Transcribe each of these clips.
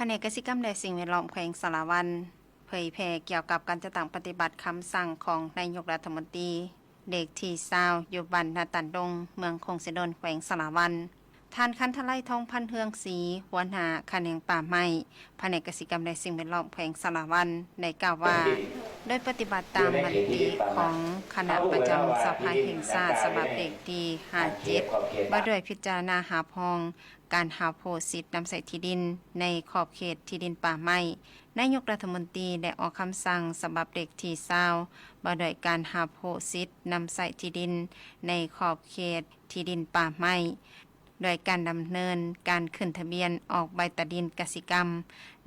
แผนกกสิกรรมและสิ่งแวดล้อมแขวงสารวันเผยแพร่เกี่ยวกับการจะตั้งปฏิบัติคำสั่งของนายกรัฐมนตรีเด็กที่20อยู่บ้านนาตันดงเมืองคงสิดลแขวงสารวันท่านคันทไลทองพันเฮืองศรีหัวหน้าแขนงป่าไม้แผนกกสิกรรมและสิ่งแวดล้อมแขวงสารวันได้กล่าวว่าโดยปฏิบัติตามมติของคณะประจำสภาแห่งชาติฉบับเด็กที่57ว่าด้วยพิจารณาหาพองการหาโพสิทธิ์นำใส่ที่ดินในขอบเขตที่ดินป่าไม้นายกรัฐมนตรีได้ออกคำสั่งฉบับเด็กที่20ว่าด้วยการหาโพสิทธิ์นำใส่ที่ดินในขอบเขตที่ดินป่าไม้โดยการดำเนินการขึ้นทะเบียนออกใบตดินกสิกรรม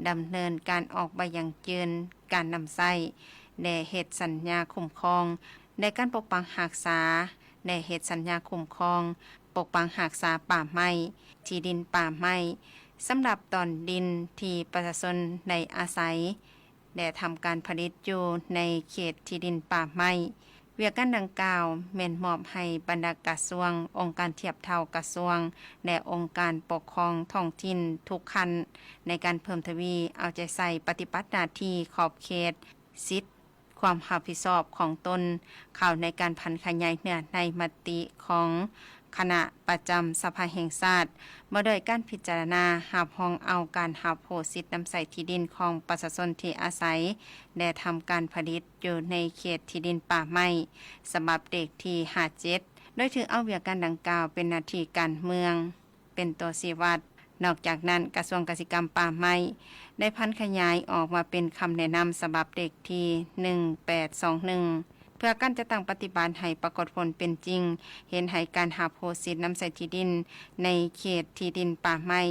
ดำเนินการออกใบยังยืนการนำใส่แด่เหตุสัญญาคุ้มครองในการปกปักรักษาในเหตุสัญญาคุ้มครองปกปักรักษาป่าไม้ที่ดินป่าไม้สำหรับตอนดินที่ประชาชนในอาศัยและทำการผลิตอยู่ในเขตที่ดินป่าไม้เวียกการดังกล่าวแม่นมอบให้บรรดากระทรวงองค์การเทียบเท่ากระทรวงและองค์การปกครองท้องถิ่นทุกขั้นในการเพิ่มทวีเอาใจใส่ปฏิบัติหน้าที่ขอบเขตสิทธิความรับผิดชอบของตนเข้าในการพันขยายเนื้อในมติของคณะประจำสภาแห่งชาติมาโดยการพิจารณาหาพองเอาการหาโพสิทธิ์นำใส่ที่ดินของประชาชนที่อาศัยและทำการผลิตอยู่ในเขตที่ดินป่าไม้ฉบับเด็กที่57โดยถือเอาเวียกการดังกล่าวเป็นหน้าที่การเมืองเป็นตัวชี้วัดนอกจากนั้นกระทรวงเกษตรกรรมป่าไม้ได้พันขยายออกมาเป็นคำแนะนำฉบับเด็กที่1821เพื่อการจะตั้งปฏิบัติให้ปรากฏผลเป็นจริงเห็นให้การหาโพสิทธิ์นำใส่ที่ดินในเขตที่ดินป่าไม้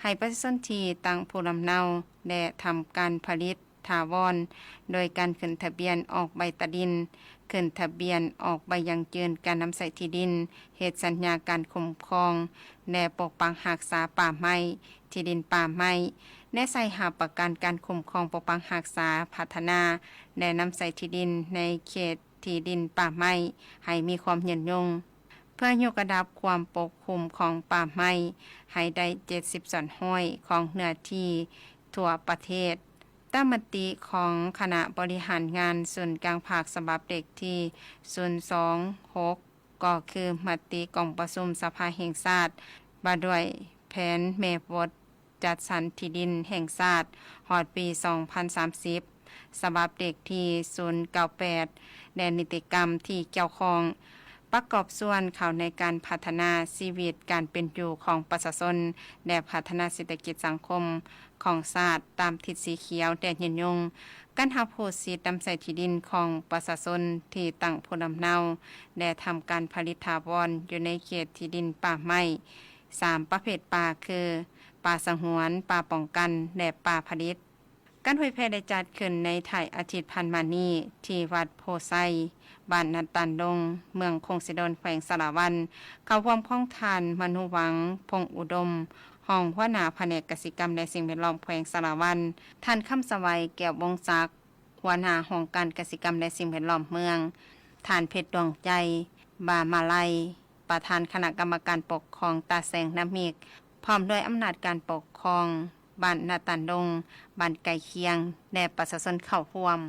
ให้ประชาชนที่ตั้งภูมิลำเนาและทำการผลิตถาวรโดยการขึ้นทะเบียนออกใบตดินขึ้นทะเบียนออกใบยังยืนการนำใส่ที่ดินเหตุสัญญาการคุ้มครองและปกปักรักษาป่าไม้ที่ดินป่าไม้แนะใส่หาประกันการคุ้มครองปกปักรักษาพัฒนาและนำใส่ที่ดินในเขตที่ดินป่าไม้ให้มีความยืนยงเพื่อยกระดับความปกคลุมของป่าไม้ให้ได้70ส่วนห้อยของเนื้อที่ทั่วประเทศตามมติของคณะบริหารงานส่วนกลางภาคฉบับเด็กที่026ก็คือมติกองประชุมสภาแห่งชาติว่าด้วยแผนแม่บทจัดสรรที่ดินแห่งชาติฮอดปี2030ฉบับเด็กที่098และนิติกรรมที่เกี่ยวข้องประกอบส่วนเข้าในการพัฒนาชีวิตการเป็นอยู่ของประชาชนและพัฒนาเศรษฐกิจสังคมของชาติตามทิศสีเขียวแต่ยืนยงการหาโพสิทธิ์นำใส่ที่ดินของประชาชนที่ตั้งภูมิลำเนาและทำการผลิตถาวรอยู่ในเขตที่ดินป่าไม้3ประเภทป่าคือป่าสงวนป่าป้องกันและป่าผลิตการเผยแพร่ได้จัดขึ้นในถ่ายอาทิตย์พันมานี้ที่วัดโพไซบ้านนาตันดงเมืองคงสิดลแขวงสารวันเข้าร่วมของทานมนุวังพงอุดมห้องหัวหน้าแผนกกสิกรรมและสิ่งแวดล้อมแขวงสารวันท่านคำสวัยแก้ววงศ์ศักดิ์หัวหน้าห้องการกสิกรรมและสิ่งแวดล้อมเมืองท่านเพชรดวงใจบามาลัยประธานคณะกรรมการปกครองตาแสงน้ำมิกพร้อมด้วยอำนาจการปกครองบ้านนาตันดงบ้านไก่เคียงและประชาชนเข้าร่วม